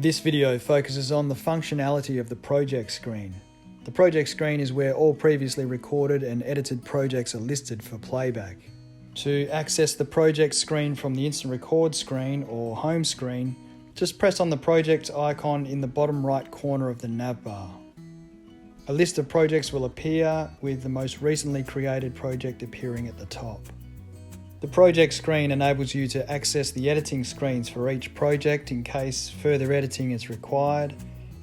This video focuses on the functionality of the project screen. The project screen is where all previously recorded and edited projects are listed for playback. To access the project screen from the instant record screen or home screen, just press on the project icon in the bottom right corner of the navbar. A list of projects will appear with the most recently created project appearing at the top. The project screen enables you to access the editing screens for each project in case further editing is required,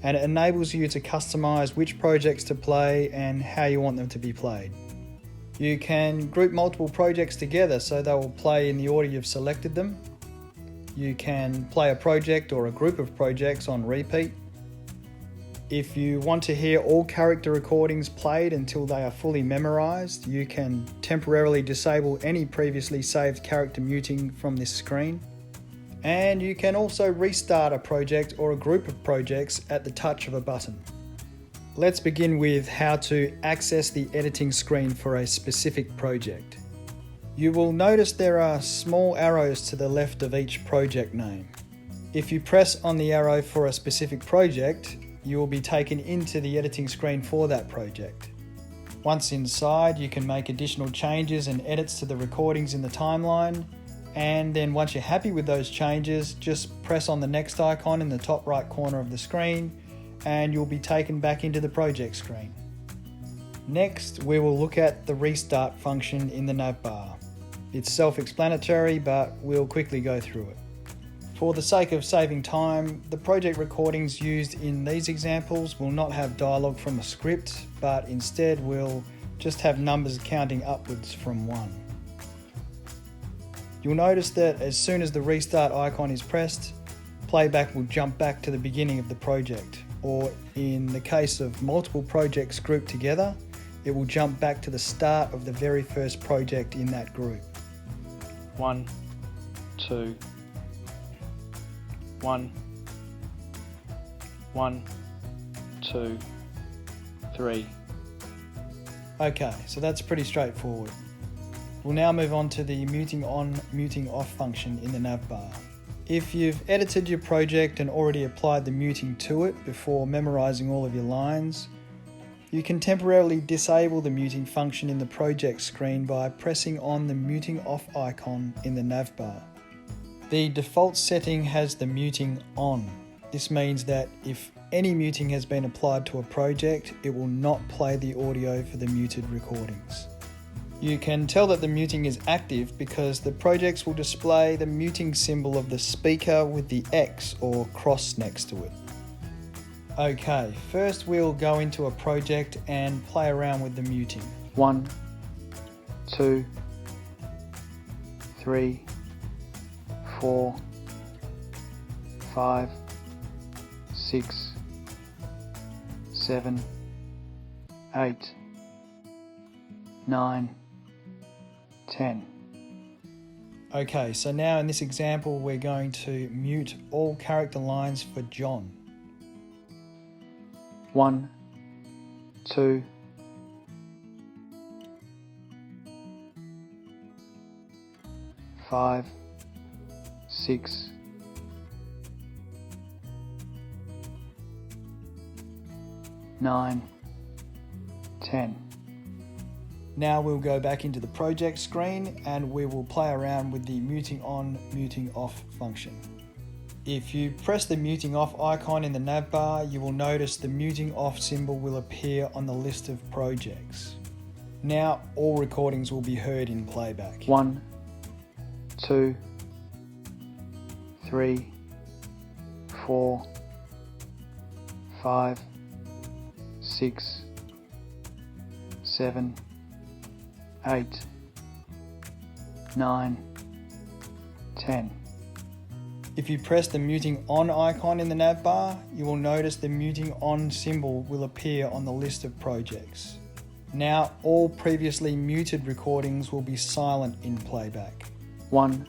and it enables you to customize which projects to play and how you want them to be played. You can group multiple projects together so they will play in the order you've selected them. You can play a project or a group of projects on repeat. If you want to hear all character recordings played until they are fully memorized, you can temporarily disable any previously saved character muting from this screen. And you can also restart a project or a group of projects at the touch of a button. Let's begin with how to access the editing screen for a specific project. You will notice there are small arrows to the left of each project name. If you press on the arrow for a specific project, you will be taken into the editing screen for that project. Once inside, you can make additional changes and edits to the recordings in the timeline, and then once you're happy with those changes, just press on the next icon in the top right corner of the screen and you'll be taken back into the project screen. Next, we will look at the restart function in the navbar. It's self-explanatory, but we'll quickly go through it. For the sake of saving time, the project recordings used in these examples will not have dialogue from a script, but instead will just have numbers counting upwards from 1. You'll notice that as soon as the restart icon is pressed, playback will jump back to the beginning of the project, or in the case of multiple projects grouped together, it will jump back to the start of the very first project in that group. 1, 2, 1, 1, 2, 3. Okay, so that's pretty straightforward. We'll now move on to the muting on, muting off function in the navbar. If you've edited your project and already applied the muting to it before memorizing all of your lines, you can temporarily disable the muting function in the project screen by pressing on the muting off icon in the navbar. The default setting has the muting on. This means that if any muting has been applied to a project, it will not play the audio for the muted recordings. You can tell that the muting is active because the projects will display the muting symbol of the speaker with the X or cross next to it. Okay, first we'll go into a project and play around with the muting. 1, 2, 3, 4, 5, 6, 7, 8, 9, 10. Okay, so now in this example we're going to mute all character lines for John. 1, 2, 5, 6, 9, 10. Now we'll go back into the project screen and we will play around with the muting on, muting off function. If you press the muting off icon in the navbar, you will notice the muting off symbol will appear on the list of projects. Now all recordings will be heard in playback. 1, 2, 3, 4, 5, 6, 7, 8, 9, 10. If you press the muting on icon in the navbar, you will notice the muting on symbol will appear on the list of projects. Now all previously muted recordings will be silent in playback. 1,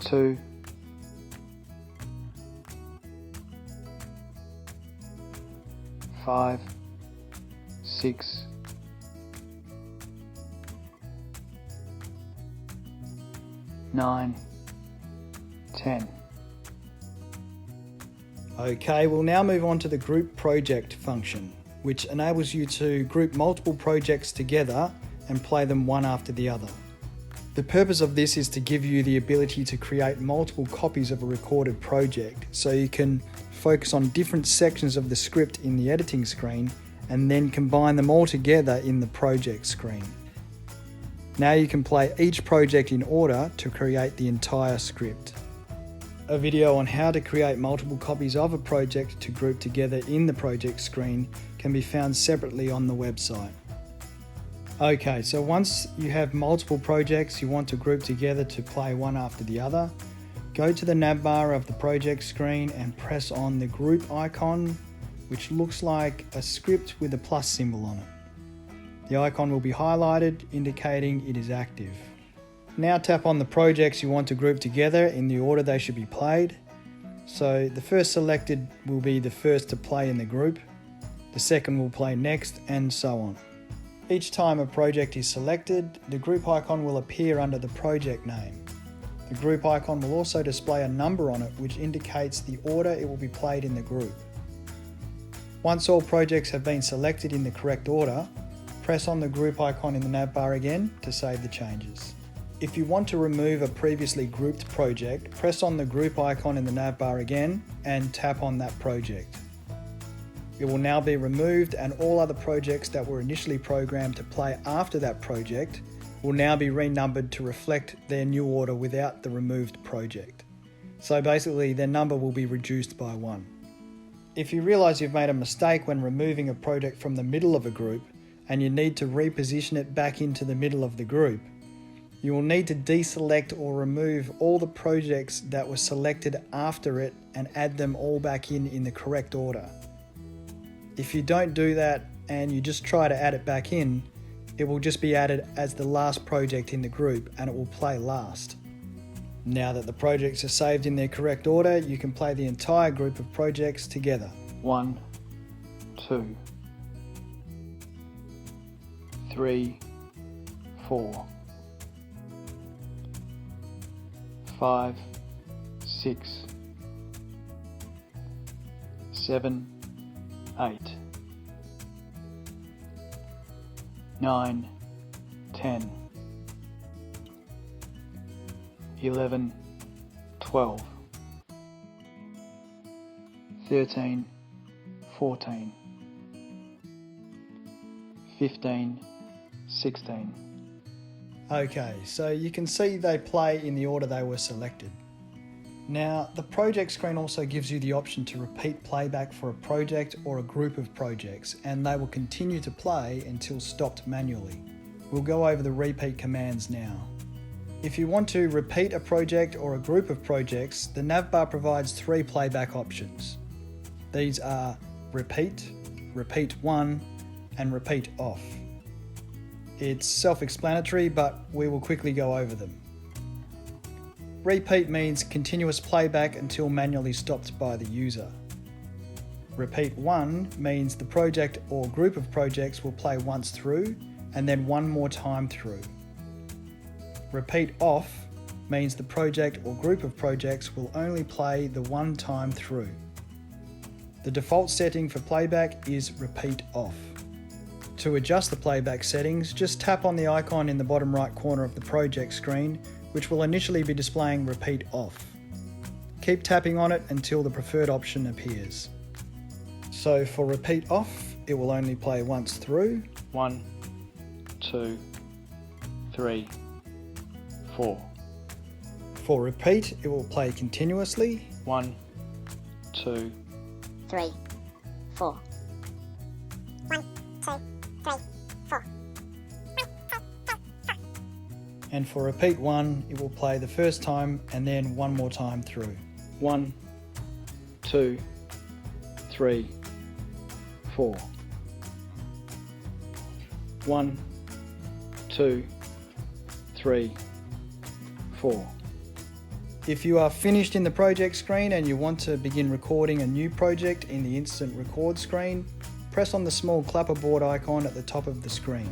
2, 5, 6, 9, 10. Okay, we'll now move on to the group project function, which enables you to group multiple projects together and play them one after the other. The purpose of this is to give you the ability to create multiple copies of a recorded project, so you can focus on different sections of the script in the editing screen and then combine them all together in the project screen. Now you can play each project in order to create the entire script. A video on how to create multiple copies of a project to group together in the project screen can be found separately on the website. Okay, so once you have multiple projects you want to group together to play one after the other, go to the navbar of the project screen and press on the group icon, which looks like a script with a plus symbol on it. The icon will be highlighted, indicating it is active. Now tap on the projects you want to group together in the order they should be played. So the first selected will be the first to play in the group, the second will play next, and so on. Each time a project is selected, the group icon will appear under the project name. The group icon will also display a number on it which indicates the order it will be played in the group. Once all projects have been selected in the correct order, press on the group icon in the navbar again to save the changes. If you want to remove a previously grouped project, press on the group icon in the navbar again and tap on that project. It will now be removed, and all other projects that were initially programmed to play after that project will now be renumbered to reflect their new order without the removed project. So basically their number will be reduced by 1. If you realise you've made a mistake when removing a project from the middle of a group and you need to reposition it back into the middle of the group, you will need to deselect or remove all the projects that were selected after it and add them all back in the correct order. If you don't do that and you just try to add it back in, it will just be added as the last project in the group and it will play last. Now that the projects are saved in their correct order, you can play the entire group of projects together. 1, 2, 3, 4, 5, 6, 7, 8, 9, 10, 11, 12, 13, 14, 15, 16. Okay, so you can see they play in the order they were selected. Now, the project screen also gives you the option to repeat playback for a project or a group of projects, and they will continue to play until stopped manually. We'll go over the repeat commands now. If you want to repeat a project or a group of projects, the navbar provides 3 playback options. These are repeat, repeat 1, and repeat off. It's self-explanatory, but we will quickly go over them. Repeat means continuous playback until manually stopped by the user. Repeat 1 means the project or group of projects will play once through and then one more time through. Repeat off means the project or group of projects will only play the one time through. The default setting for playback is repeat off. To adjust the playback settings, just tap on the icon in the bottom right corner of the project screen, which will initially be displaying repeat off. Keep tapping on it until the preferred option appears. So for repeat off, it will only play once through. 1, 2, 3, 4. For repeat, it will play continuously. 1, 2, 3, 4. 1, 2, 3, 4. And for repeat 1, it will play the first time and then one more time through. 1, 2, 3, 4. 1, 2, 3, 4. If you are finished in the project screen and you want to begin recording a new project in the instant record screen, press on the small clapperboard icon at the top of the screen.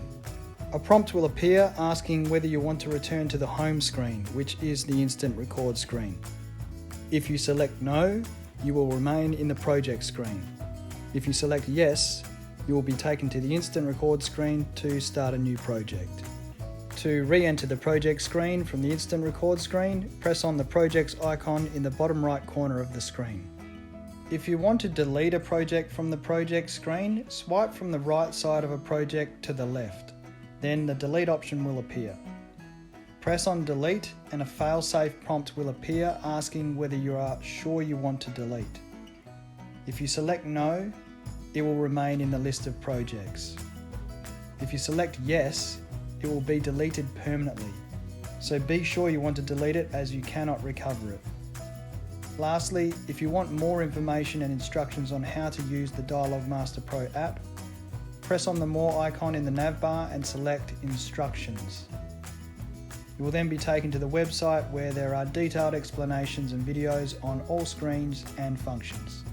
A prompt will appear asking whether you want to return to the home screen, which is the instant record screen. If you select no, you will remain in the project screen. If you select yes, you will be taken to the instant record screen to start a new project. To re-enter the project screen from the instant record screen, press on the projects icon in the bottom right corner of the screen. If you want to delete a project from the project screen, swipe from the right side of a project to the left. Then the delete option will appear. Press on delete and a fail-safe prompt will appear asking whether you are sure you want to delete. If you select no, it will remain in the list of projects. If you select yes, it will be deleted permanently. So be sure you want to delete it as you cannot recover it. Lastly, if you want more information and instructions on how to use the DialogMaster Pro app, press on the More icon in the navbar and select Instructions. You will then be taken to the website where there are detailed explanations and videos on all screens and functions.